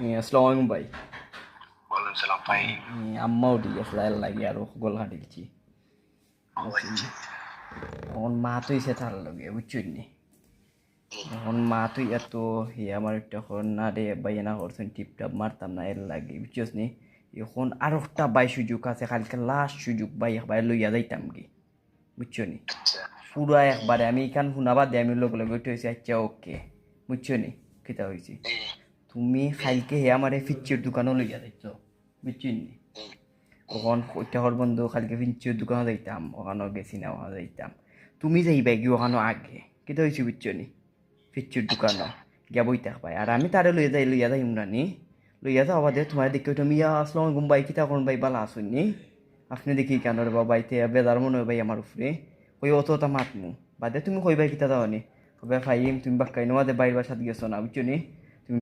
আসসালামু আলাইকুম ভাই। ওয়ালাইকুম সালাম ভাই। আম্মাও ঠিক আছে লাইল লাগে আর গল কাটিলছি। ও আচ্ছা। এখন মা তো ইসে তার লগে বুঝছই নি। এখন মা তুই এত হে আমার একটা এখন না রে ভাই না করছেন টিপটাপ মারতাম না এর লাগে বুঝছস নি। এখন আর একটা বাই সুযোগ আছে কালকে লাস্ট সুযোগ ভাই একবার লইয়া যাইতাম কি বুঝছো নি। আচ্ছা। পুরা একবারে আমি এখান শুনাবা দিয়ে আমি লগে লগে উঠে হয়েছি আচ্ছা ওকে বুঝছো নি কিতা হয়েছি। তুমি কালকে হে আমার ফিচ্চির দোকানও লইয়া যাইছ বুঝছি নি। ওখান ওইটাহর বন্ধু কালকে ফিঞ্চির দোকানও যাইতাম ওখানেও গেছি না ওখানে যাইতাম। তুমি যাইবা কি ওখানেও আগে কিতা হয়েছি বুঝছো নি ফিচ্চির আচ্ছা। দোকানও গিয়া বই থাকবাই আর আমি তারে লইয়া যাই উমরানি লইয়া যাওয়া দে তোমার দেখে তুমি আসলাম গুম্বাই কিতা করুন ভাই বালা আসুননি আপনি দেখি কেন রে বাবা বাইতে বেজার মনে হয় ভাই আমার উপরে ওই অতটা মাতমু বাদে তুমি কই ভাই কিতা দাও নি কবে ফাইম তুমি বাক্কাই নোয়াদে বাইর বাসাত গেছো না বুঝছো নি